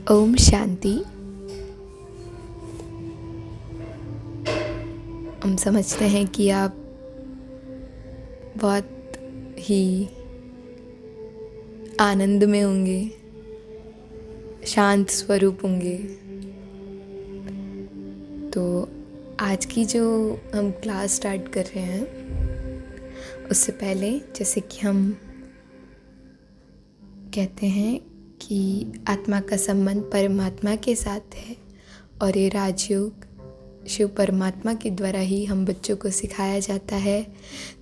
ओम शांति। हम समझते हैं कि आप बहुत ही आनंद में होंगे, शांत स्वरूप होंगे। तो आज की जो हम क्लास स्टार्ट कर रहे हैं उससे पहले जैसे कि हम कहते हैं कि आत्मा का संबंध परमात्मा के साथ है और ये राजयोग शिव परमात्मा के द्वारा ही हम बच्चों को सिखाया जाता है।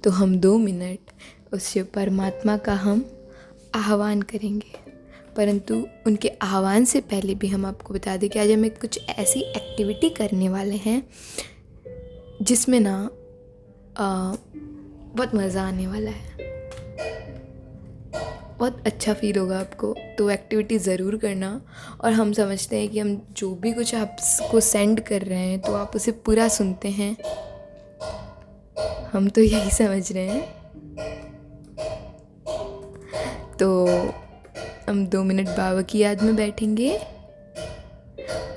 तो हम 2 मिनट उस शिव परमात्मा का हम आह्वान करेंगे, परंतु उनके आह्वान से पहले भी हम आपको बता दें कि आज हम कुछ ऐसी एक्टिविटी करने वाले हैं जिसमें ना बहुत मज़ा आने वाला है, बहुत अच्छा फील होगा आपको। तो एक्टिविटी ज़रूर करना। और हम समझते हैं कि हम जो भी कुछ आपको सेंड कर रहे हैं तो आप उसे पूरा सुनते हैं, हम तो यही समझ रहे हैं। तो हम 2 मिनट बाबा की याद में बैठेंगे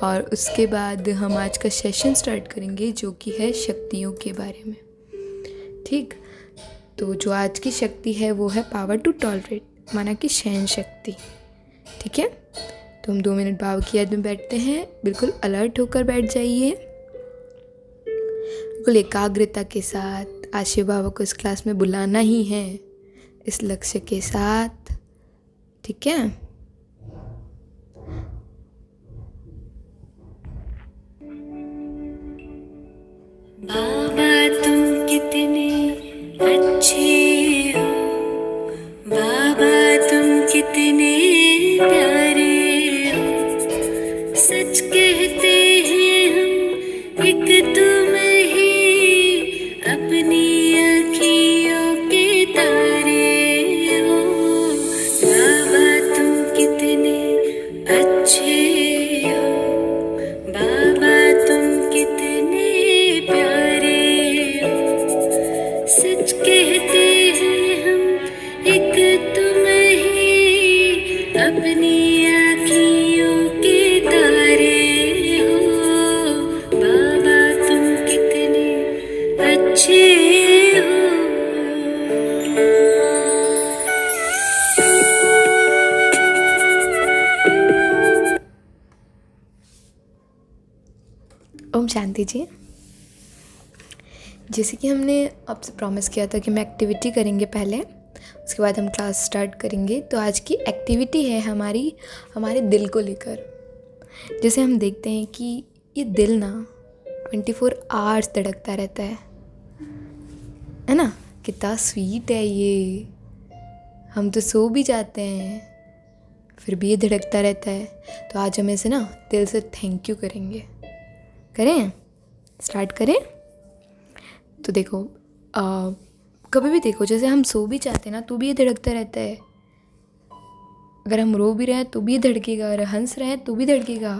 और उसके बाद हम आज का सेशन स्टार्ट करेंगे जो कि है शक्तियों के बारे में। ठीक, तो जो आज की शक्ति है वो है पावर टू टॉलरेट, माना कि सहन शक्ति। ठीक है, तो हम 2 मिनट बाबा की याद में बैठते हैं। बिल्कुल अलर्ट होकर बैठ जाइए, बिल्कुल एकाग्रता के साथ। आज शिव बाबा को इस क्लास में बुलाना ही है इस लक्ष्य के साथ। ठीक है, बाबा तुम कितने अच्छे हो, बाबा तुम कितने प्यारे हो। सच कहते हैं हम एक तुम ही अपनी आँखियों के तारे हो। बाबा तुम कितने अच्छे हो, बाबा तुम कितने प्यारे हो। सच कहते हैं हम एक तुम ही अपनी आँखियों के तारे हो। बाबा तुम कितने अच्छे हो। ओम शांति जी। जैसे कि हमने आपसे प्रॉमिस किया था कि हम एक्टिविटी करेंगे पहले, उसके बाद हम क्लास स्टार्ट करेंगे। तो आज की एक्टिविटी है हमारे दिल को लेकर। जैसे हम देखते हैं कि ये दिल ना 24 आवर्स धड़कता रहता है ना। कितना स्वीट है ये। हम तो सो भी जाते हैं फिर भी ये धड़कता रहता है। तो आज हम इसे ना दिल से थैंक यू करें। स्टार्ट करें। तो देखो, कभी भी देखो, जैसे हम सो भी जाते हैं ना तो भी ये धड़कता रहता है। अगर हम रो भी रहे हैं तो भी धड़केगा, अगर हंस रहे हैं तो भी धड़केगा।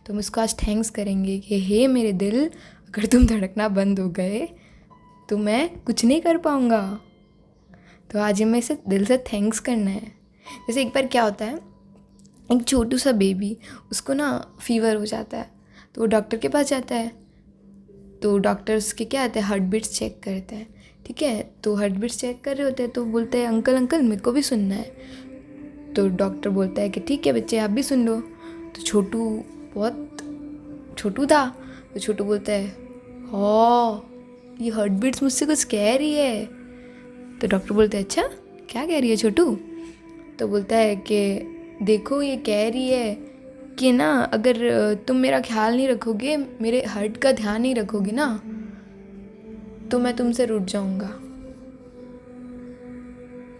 तो हम इसको आज थैंक्स करेंगे कि हे मेरे दिल, अगर तुम धड़कना बंद हो गए तो मैं कुछ नहीं कर पाऊँगा। तो आज हमें इसे दिल से थैंक्स करना है। जैसे एक बार क्या होता है, एक छोटू सा बेबी, उसको ना फीवर हो जाता है तो वो डॉक्टर के पास जाता है। तो डॉक्टर्स के क्या आते हैं, हार्ट बीट्स चेक करते हैं। ठीक है, तो हार्ट बीट्स चेक कर रहे होते हैं तो बोलते हैं अंकल मेरे को भी सुनना है। तो डॉक्टर बोलता है कि ठीक है बच्चे आप भी सुन लो। तो छोटू बहुत छोटू था, तो छोटू बोलता है हाँ ये हार्ट बीट्स मुझसे कुछ कह रही है। तो डॉक्टर बोलते हैं अच्छा क्या कह रही है छोटू। तो बोलता है कि देखो ये कह रही है कि ना अगर तुम मेरा ख्याल नहीं रखोगे, मेरे हार्ट का ध्यान नहीं रखोगे ना, तो मैं तुमसे रूठ जाऊंगा,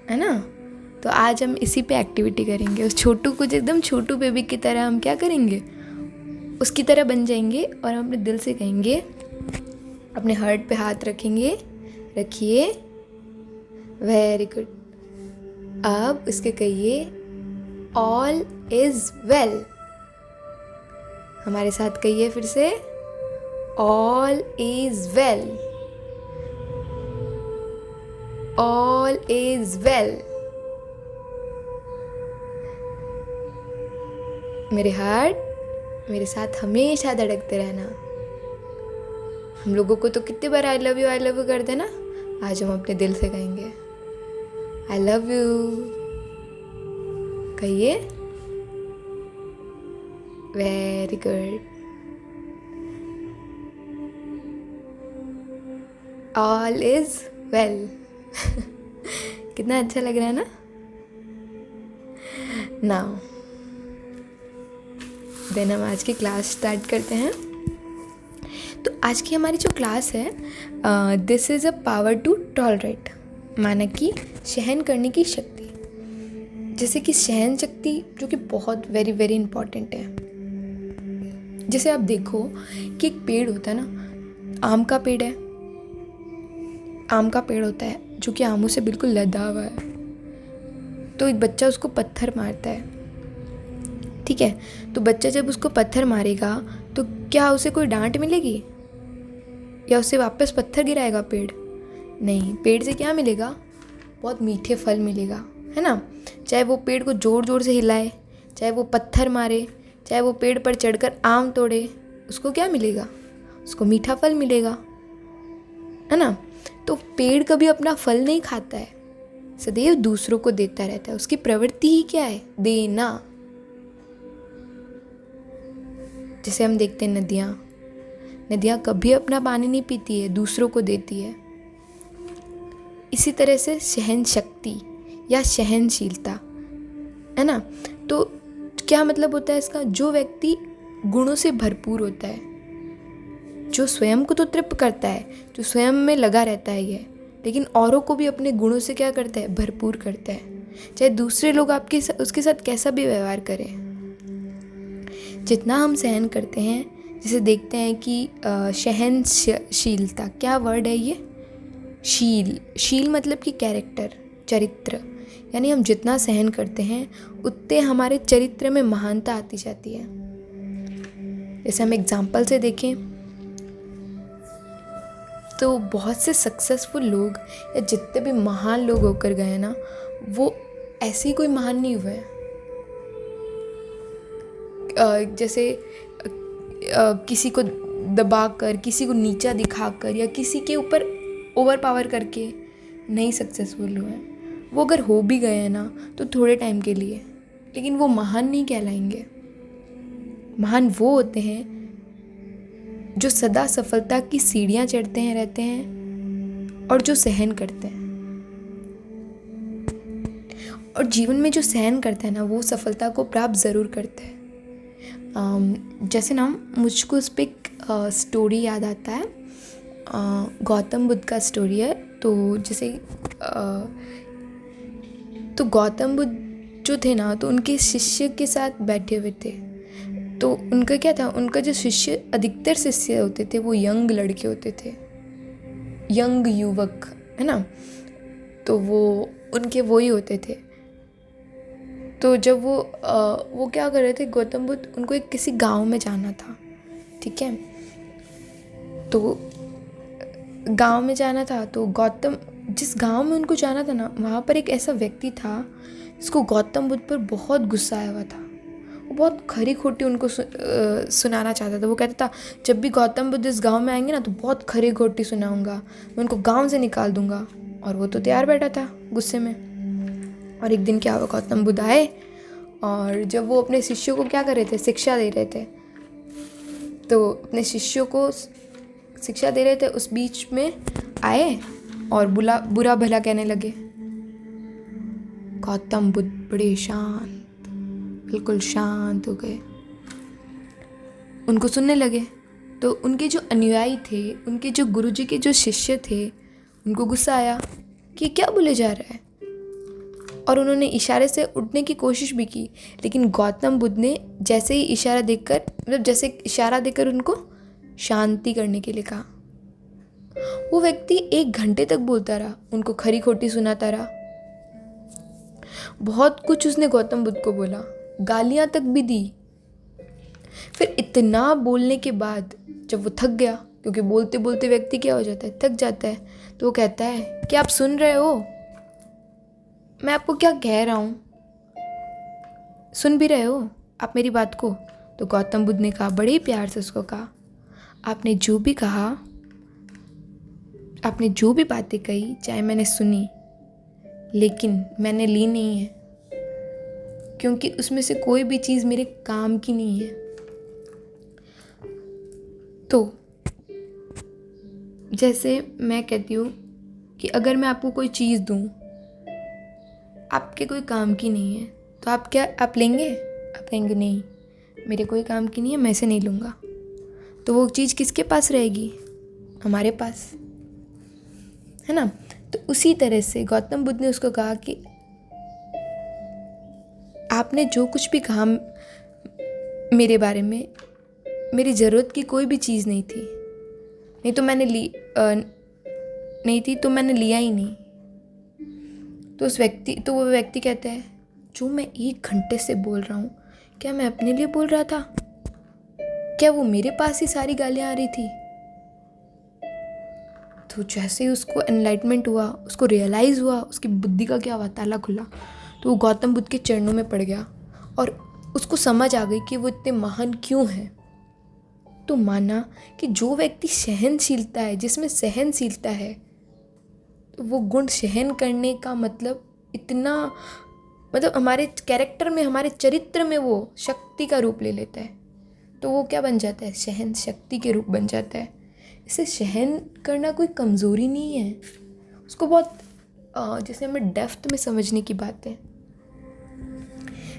है ना। तो आज हम इसी पे एक्टिविटी करेंगे। उस छोटू को एकदम छोटू बेबी की तरह हम क्या करेंगे, उसकी तरह बन जाएंगे और हम अपने दिल से कहेंगे, अपने हार्ट पे हाथ रखिए। Very good. अब इसके कहिए ऑल इज वेल। हमारे साथ कहिए फिर से, all is well, all is well. मेरे हार्ट, मेरे साथ हमेशा धड़कते रहना। हम लोगों को तो कितनी बार आई लव यू करते ना, आज हम अपने दिल से कहेंगे आई लव यू। कहिए। Very good. All is well. कितना अच्छा लग रहा है ना। नाउ देन हम आज की क्लास स्टार्ट करते हैं। तो आज की हमारी जो क्लास है, this is a power to tolerate, माना कि सहन करने की शक्ति। जैसे कि सहन शक्ति जो कि बहुत वेरी वेरी इम्पॉर्टेंट है। जैसे आप देखो कि एक पेड़ होता है ना, आम का पेड़ है, आम का पेड़ होता है जो कि आमों से बिल्कुल लदा हुआ है। तो एक बच्चा उसको पत्थर मारता है, ठीक है। तो बच्चा जब उसको पत्थर मारेगा तो क्या उसे कोई डांट मिलेगी या उसे वापस पत्थर गिराएगा पेड़? नहीं, पेड़ से क्या मिलेगा? बहुत मीठे फल मिलेगा, है ना। चाहे वो पेड़ को ज़ोर ज़ोर से हिलाए, चाहे वो पत्थर मारे, चाहे वो पेड़ पर चढ़कर आम तोड़े, उसको क्या मिलेगा? उसको मीठा फल मिलेगा, है ना। तो पेड़ कभी अपना फल नहीं खाता है, सदैव दूसरों को देता रहता है। उसकी प्रवृत्ति ही क्या है? देना। जैसे हम देखते हैं नदियाँ कभी अपना पानी नहीं पीती है, दूसरों को देती है। इसी तरह से सहन शक्ति या सहनशीलता, है ना। तो क्या मतलब होता है इसका? जो व्यक्ति गुणों से भरपूर होता है, जो स्वयं को तो तृप्त करता है, जो स्वयं में लगा रहता है ये, लेकिन औरों को भी अपने गुणों से क्या करता है? भरपूर करता है। चाहे दूसरे लोग उसके साथ कैसा भी व्यवहार करें, जितना हम सहन करते हैं। जैसे देखते हैं कि सहनशीलता क्या वर्ड है ये? शील मतलब कि कैरेक्टर, चरित्र। यानी हम जितना सहन करते हैं उतने हमारे चरित्र में महानता आती जाती है। जैसे हम एग्जाम्पल से देखें तो बहुत से सक्सेसफुल लोग या जितने भी महान लोग होकर गए हैं ना, वो ऐसे ही कोई महान नहीं हुए हैं। जैसे किसी को दबाकर, किसी को नीचा दिखाकर या किसी के ऊपर ओवर पावर करके नहीं सक्सेसफुल हुए हैं। वो अगर हो भी गए हैं ना तो थोड़े टाइम के लिए, लेकिन वो महान नहीं कहलाएंगे। महान वो होते हैं जो सदा सफलता की सीढ़ियाँ चढ़ते हैं रहते हैं और जो सहन करते हैं। और जीवन में जो सहन करता है ना, वो सफलता को प्राप्त ज़रूर करता है। जैसे ना मुझको उस पर एक स्टोरी याद आता है, गौतम बुद्ध का स्टोरी है। तो जैसे तो गौतम बुद्ध जो थे ना, तो उनके शिष्य के साथ बैठे हुए थे। तो उनका क्या था, उनका जो शिष्य, अधिकतर शिष्य होते थे वो यंग लड़के होते थे, यंग युवक, है ना। तो वो उनके वो ही होते थे। तो जब वो क्या कर रहे थे, गौतम बुद्ध, उनको एक किसी गांव में जाना था, ठीक है। तो गांव में जाना था, तो गौतम, जिस गांव में उनको जाना था ना, वहाँ पर एक ऐसा व्यक्ति था जिसको गौतम बुद्ध पर बहुत गुस्सा आया हुआ था। वो बहुत खरी खोटी उनको सुनाना चाहता था। वो कहता था, जब भी गौतम बुद्ध इस गांव में आएंगे ना तो बहुत खरी खोटी सुनाऊंगा, मैं उनको गांव से निकाल दूंगा। और वो तो तैयार बैठा था गुस्से में। और एक दिन क्या हुआ, गौतम बुद्ध आए और जब वो अपने शिष्यों को क्या कर रहे थे, शिक्षा दे रहे थे, तो अपने शिष्यों को शिक्षा दे रहे थे, उस बीच में आए और बुरा भला कहने लगे। गौतम बुद्ध बड़े शांत, बिल्कुल शांत हो गए, उनको सुनने लगे। तो उनके जो अनुयायी थे, उनके जो गुरुजी के जो शिष्य थे, उनको गुस्सा आया कि क्या बोले जा रहा है। और उन्होंने इशारे से उठने की कोशिश भी की, लेकिन गौतम बुद्ध ने जैसे ही इशारा देकर, मतलब जैसे इशारा देकर उनको शांति करने के लिए कहा। वो व्यक्ति 1 घंटे तक बोलता रहा, उनको खरी खोटी सुनाता रहा। बहुत कुछ उसने गौतम बुद्ध को बोला, गालियां तक भी दी। फिर इतना बोलने के बाद जब वो थक गया, क्योंकि बोलते बोलते व्यक्ति क्या हो जाता है, थक जाता है, तो वो कहता है, क्या आप सुन रहे हो? मैं आपको क्या कह रहा हूँ, सुन भी रहे हो? आप मेरी बात को? तो गौतम बुद्ध ने कहा, बड़े ही प्यार से उसको कहा, आपने जो भी कहा, आपने जो भी बातें कही, चाहे मैंने सुनी, लेकिन मैंने ली नहीं है, क्योंकि उसमें से कोई भी चीज़ मेरे काम की नहीं है। तो जैसे मैं कहती हूँ कि अगर मैं आपको कोई चीज़ दूँ, आपके कोई काम की नहीं है, तो आप लेंगे? आप कहेंगे नहीं, मेरे कोई काम की नहीं है, मैं इसे नहीं लूँगा। तो वो चीज़ किसके पास रहेगी? हमारे पास, है ना। तो उसी तरह से गौतम बुद्ध ने उसको कहा कि आपने जो कुछ भी कहा मेरे बारे में, मेरी ज़रूरत की कोई भी चीज़ नहीं थी, नहीं तो मैंने नहीं थी तो मैंने लिया ही नहीं। तो वो व्यक्ति कहता है, जो मैं 1 घंटे से बोल रहा हूँ, क्या मैं अपने लिए बोल रहा था? क्या वो मेरे पास ही सारी गालियाँ आ रही थी? तो जैसे ही उसको एनलाइटमेंट हुआ, उसको रियलाइज़ हुआ, उसकी बुद्धि का क्या हुआ, ताला खुला, तो वो गौतम बुद्ध के चरणों में पड़ गया और उसको समझ आ गई कि वो इतने महान क्यों हैं। तो माना कि जो व्यक्ति सहनशीलता है, जिसमें सहनशीलता है, तो वो गुण सहन करने का मतलब इतना, मतलब हमारे कैरेक्टर में, हमारे चरित्र में वो शक्ति का रूप ले लेता है। तो वो क्या बन जाता है? सहन शक्ति के रूप बन जाता है। इसे सहन करना कोई कमज़ोरी नहीं है, उसको बहुत जैसे हमें डेप्थ में समझने की बात है।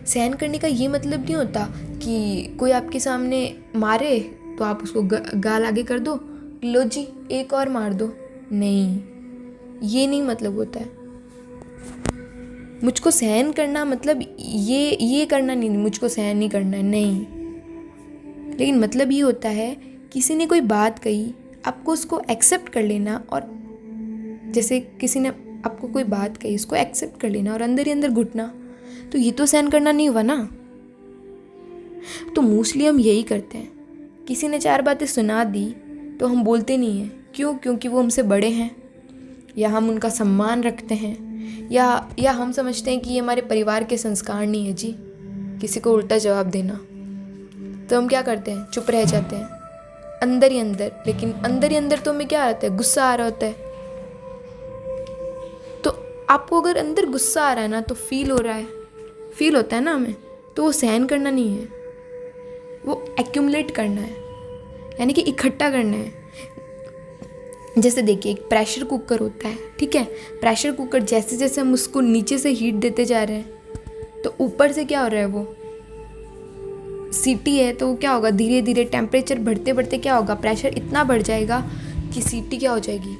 सहन करने का ये मतलब नहीं होता कि कोई आपके सामने मारे तो आप उसको गाल आगे कर दो, लो जी एक और मार दो। नहीं, ये नहीं मतलब होता है। मुझको सहन करना मतलब ये करना नहीं, मुझको सहन नहीं करना है, नहीं। लेकिन मतलब ये होता है, किसी ने कोई बात कही, आपको उसको एक्सेप्ट कर लेना, और जैसे किसी ने आपको कोई बात कही, उसको एक्सेप्ट कर लेना और अंदर ही अंदर घुटना, तो ये तो सहन करना नहीं हुआ ना। तो मोस्टली हम यही करते हैं, किसी ने 4 बातें सुना दी तो हम बोलते नहीं हैं। क्यों? क्योंकि वो हमसे बड़े हैं, या हम उनका सम्मान रखते हैं, या हम समझते हैं कि ये हमारे परिवार के संस्कार नहीं है जी, किसी को उल्टा जवाब देना। तो हम क्या करते हैं? चुप रह जाते हैं अंदर ही अंदर। लेकिन अंदर ही अंदर तो हमें क्या आता है? गुस्सा आ रहा होता है। तो आपको अगर अंदर गुस्सा आ रहा है ना, तो फील होता है ना हमें, तो वो सहन करना नहीं है, वो एक्यूमुलेट करना है, यानी कि इकट्ठा करना है। जैसे देखिए, एक प्रेशर कुकर होता है, ठीक है। प्रेशर कुकर जैसे जैसे हम उसको नीचे से हीट देते जा रहे हैं, तो ऊपर से क्या हो रहा है, वो सीटी है, तो क्या होगा, धीरे धीरे टेम्परेचर बढ़ते बढ़ते क्या होगा, प्रेशर इतना बढ़ जाएगा कि सीटी क्या हो जाएगी,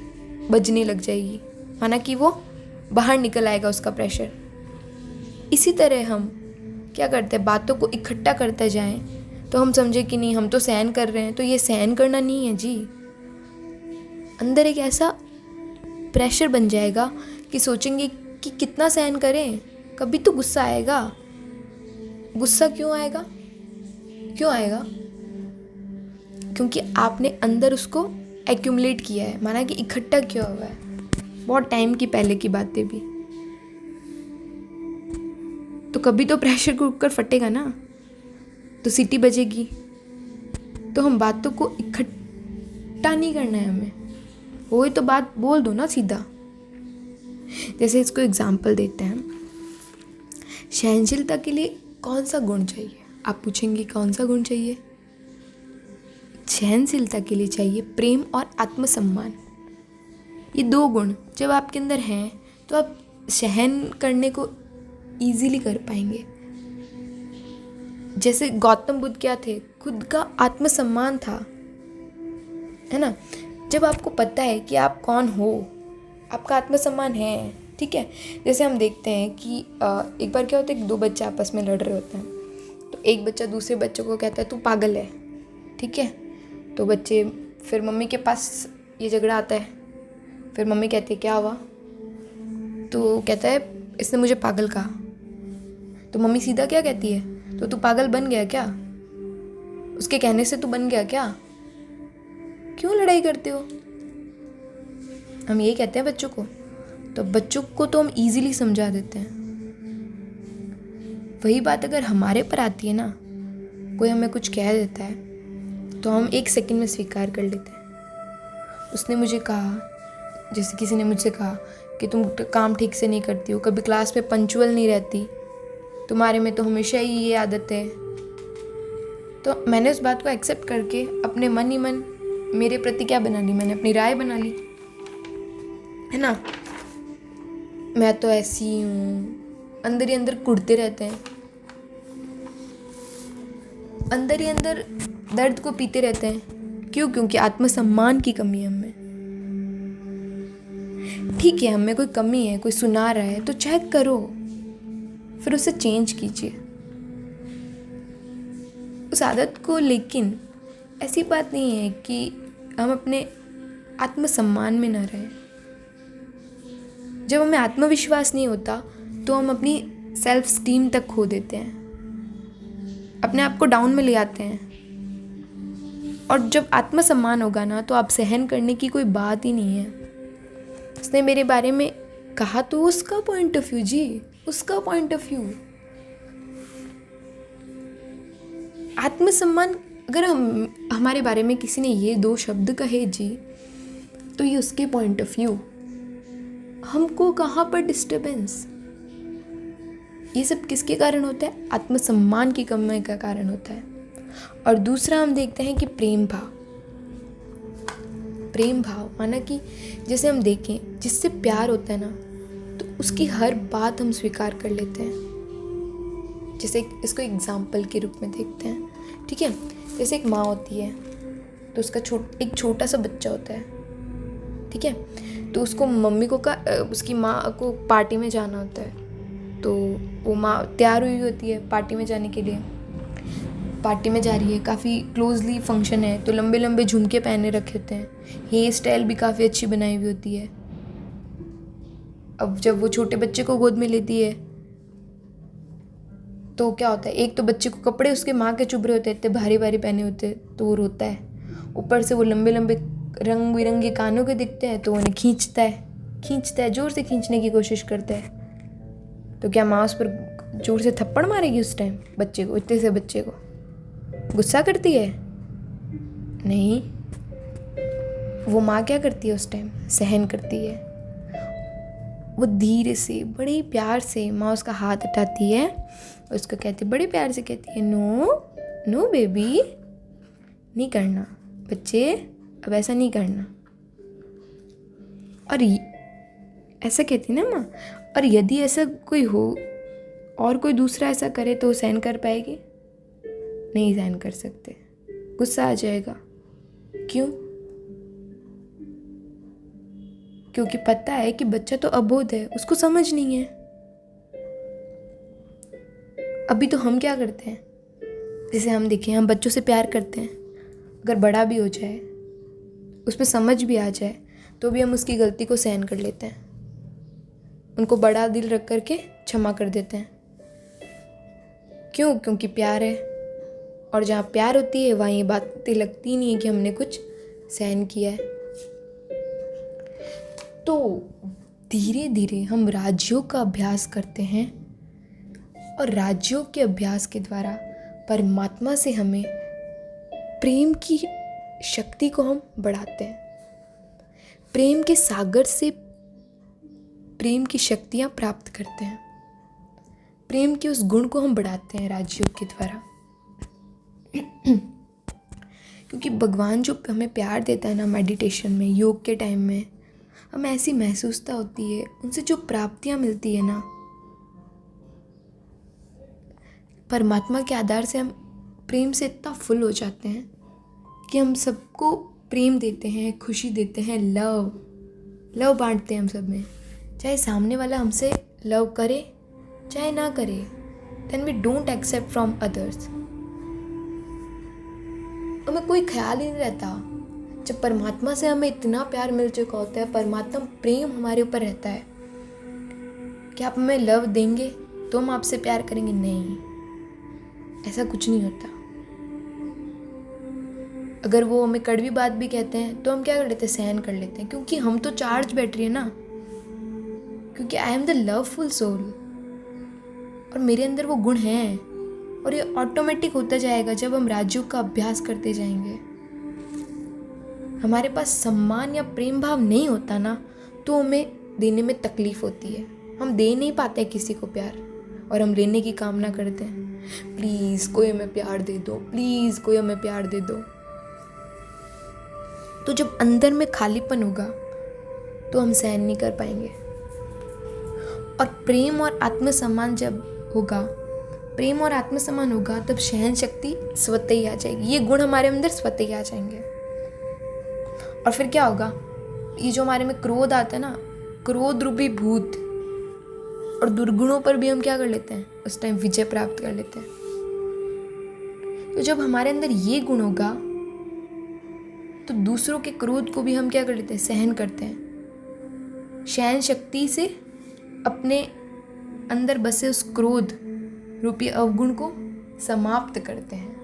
बजने लग जाएगी, माना कि वो बाहर निकल आएगा उसका प्रेशर। इसी तरह हम क्या करते हैं, बातों को इकट्ठा करते जाएं, तो हम समझे कि नहीं, हम तो सहन कर रहे हैं, तो ये सहन करना नहीं है जी। अंदर एक ऐसा प्रेशर बन जाएगा कि सोचेंगे कि कितना सहन करें, कभी तो गुस्सा आएगा। गुस्सा क्यों आएगा? क्योंकि आपने अंदर उसको एक्यूमुलेट किया है, माना कि इकट्ठा किया हुआ है, बहुत टाइम की पहले की बातें भी। तो कभी तो प्रेशर कुकर फटेगा ना, तो सीटी बजेगी। तो हम बातों को इकट्ठा नहीं करना है हमें, वही तो बात बोल दो ना सीधा। जैसे इसको एग्जाम्पल देते हैं, सहनशीलता के लिए कौन सा गुण चाहिए? आप पूछेंगे कौन सा गुण चाहिए? सहनशीलता के लिए चाहिए प्रेम और आत्मसम्मान। ये 2 गुण जब आपके अंदर हैं, तो आप सहन करने को इजीली कर पाएंगे। जैसे गौतम बुद्ध क्या थे? खुद का आत्मसम्मान था, है ना। जब आपको पता है कि आप कौन हो, आपका आत्मसम्मान है, ठीक है। जैसे हम देखते हैं कि एक बार क्या होता है कि 2 बच्चे आपस में लड़ रहे होते हैं, तो एक बच्चा दूसरे बच्चे को कहता है तू पागल है, ठीक है। तो बच्चे फिर मम्मी के पास ये झगड़ा आता है, फिर मम्मी कहती है क्या हुआ? तो कहता है इसने मुझे पागल कहा। तो मम्मी सीधा क्या कहती है? तो तू पागल बन गया क्या? उसके कहने से तू बन गया क्या? क्यों लड़ाई करते हो? हम यही कहते हैं बच्चों को। तो बच्चों को तो हम इजीली समझा देते हैं। वही बात अगर हमारे पर आती है ना, कोई हमें कुछ कह देता है तो हम 1 सेकंड में स्वीकार कर लेते हैं। उसने मुझे कहा, जैसे किसी ने मुझसे कहा कि तुम काम ठीक से नहीं करती हो, कभी क्लास में पंक्चुअल नहीं रहती, तुम्हारे में तो हमेशा ही ये आदत है। तो मैंने उस बात को एक्सेप्ट करके अपने मन ही मन मेरे प्रति क्या बना ली, मैंने अपनी राय बना ली, है ना। मैं तो ऐसी ही हूँ, अंदर ही अंदर कुढ़ते रहते हैं, अंदर ही अंदर दर्द को पीते रहते हैं। क्यों? क्योंकि आत्मसम्मान की कमी है हमें। ठीक है, हमें कोई कमी है, कोई सुना रहा है तो चेक करो, फिर उसे चेंज कीजिए उस आदत को। लेकिन ऐसी बात नहीं है कि हम अपने आत्मसम्मान में ना रहें। जब हमें आत्मविश्वास नहीं होता तो हम अपनी सेल्फ स्टीम तक खो देते हैं, अपने आप को डाउन में ले आते हैं। और जब आत्मसम्मान होगा ना तो आप सहन करने की कोई बात ही नहीं है। उसने मेरे बारे में कहा तो उसका पॉइंट ऑफ व्यू जी, उसका पॉइंट ऑफ व्यू। आत्मसम्मान, अगर हमारे बारे में किसी ने ये 2 शब्द कहे जी तो ये उसके पॉइंट ऑफ व्यू। हमको कहाँ पर डिस्टर्बेंस? ये सब किसके कारण होता है? आत्मसम्मान की कमी का कारण होता है। और दूसरा हम देखते हैं कि प्रेम भाव। प्रेम भाव माना कि जैसे हम देखें, जिससे प्यार होता है ना तो उसकी हर बात हम स्वीकार कर लेते हैं। जैसे इसको एग्जाम्पल के रूप में देखते हैं, ठीक है। जैसे एक माँ होती है तो उसका एक छोटा सा बच्चा होता है, ठीक है। तो उसको मम्मी को उसकी माँ को पार्टी में जाना होता है, तो वो माँ तैयार हुई होती है पार्टी में जाने के लिए। पार्टी में जा रही है, काफ़ी क्लोजली फंक्शन है, तो लंबे लंबे झुमके पहने रखे होते हैं, हेयर स्टाइल भी काफ़ी अच्छी बनाई हुई होती है। अब जब वो छोटे बच्चे को गोद में लेती है तो क्या होता है, एक तो बच्चे को कपड़े उसके माँ के चुभ रहे होते हैं, इतने भारी भारी पहने होते हैं, तो वो रोता है। ऊपर से वो लंबे लंबे रंग बिरंगे कानों के दिखते हैं तो उन्हें खींचता है, ज़ोर से खींचने की कोशिश करता है। तो क्या माँ उस पर ज़ोर से थप्पड़ मारेगी उस टाइम? बच्चे को, इतने से बच्चे को गुस्सा करती है? नहीं, वो माँ क्या करती है उस टाइम? सहन करती है। वो धीरे से, बड़े ही प्यार से माँ उसका हाथ उठाती है, उसको कहती है, बड़े प्यार से कहती है, नो बेबी, नहीं करना बच्चे, अब ऐसा नहीं करना। और ऐसा कहती ना माँ। और यदि ऐसा कोई हो और कोई दूसरा ऐसा करे तो सहन कर पाएगी? नहीं सहन कर सकते, गुस्सा आ जाएगा। क्यों? क्योंकि पता है कि बच्चा तो अबोध है, उसको समझ नहीं है। अभी तो हम क्या करते हैं, जैसे हम देखें, हम बच्चों से प्यार करते हैं, अगर बड़ा भी हो जाए, उसमें समझ भी आ जाए, तो भी हम उसकी गलती को सहन कर लेते हैं, उनको बड़ा दिल रख करके क्षमा कर देते हैं। क्यों? क्योंकि प्यार है। और जहाँ प्यार होती है वहाँ ये बातें लगती नहीं है कि हमने कुछ सहन किया है। तो धीरे धीरे हम राजयोग का अभ्यास करते हैं और राजयोग के अभ्यास के द्वारा परमात्मा से हमें प्रेम की शक्ति को हम बढ़ाते हैं। प्रेम के सागर से प्रेम की शक्तियाँ प्राप्त करते हैं। प्रेम के उस गुण को हम बढ़ाते हैं राजयोग के द्वारा। क्योंकि भगवान जो हमें प्यार देता है ना, मेडिटेशन में, योग के टाइम में, हमें ऐसी महसूसता होती है, उनसे जो प्राप्तियाँ मिलती है ना, परमात्मा के आधार से हम प्रेम से इतना फुल हो जाते हैं कि हम सबको प्रेम देते हैं, खुशी देते हैं, लव बांटते हैं हम सब में। चाहे सामने वाला हमसे लव करे चाहे ना करे, then we don't accept from others. हमें कोई ख्याल ही नहीं रहता। जब परमात्मा से हमें इतना प्यार मिल चुका होता है, परमात्मा प्रेम हमारे ऊपर रहता है कि आप हमें लव देंगे तो हम आपसे प्यार करेंगे। नहीं, ऐसा कुछ नहीं होता। अगर वो हमें कड़वी बात भी कहते हैं तो हम क्या कर लेते हैं, सहन कर लेते हैं, क्योंकि हम तो चार्ज बैटरी है ना, क्योंकि I am the loveful soul और मेरे अंदर वो गुण हैं और ये ऑटोमेटिक होता जाएगा जब हम राजयोग का अभ्यास करते जाएंगे। हमारे पास सम्मान या प्रेम भाव नहीं होता ना, तो हमें देने में तकलीफ होती है। हम दे नहीं पाते किसी को प्यार, और हम लेने की कामना करते हैं, प्लीज़ कोई हमें प्यार दे दो, प्लीज़ कोई हमें प्यार दे दो। तो जब अंदर में खालीपन होगा तो हम सहन नहीं कर पाएंगे। और प्रेम और आत्मसम्मान जब होगा, प्रेम और आत्मसम्मान होगा, तब सहन शक्ति स्वतः ही आ जाएगी। ये गुण हमारे अंदर स्वतः ही आ जाएंगे। और फिर क्या होगा, ये जो हमारे में क्रोध आता है ना, क्रोध रूपी भूत और दुर्गुणों पर भी हम क्या कर लेते हैं, उस टाइम विजय प्राप्त कर लेते हैं। तो जब हमारे अंदर ये गुण होगा तो दूसरों के क्रोध को भी हम क्या कर लेते हैं, सहन करते हैं। सहन शक्ति से अपने अंदर बसे उस क्रोध रूपी अवगुण को समाप्त करते हैं।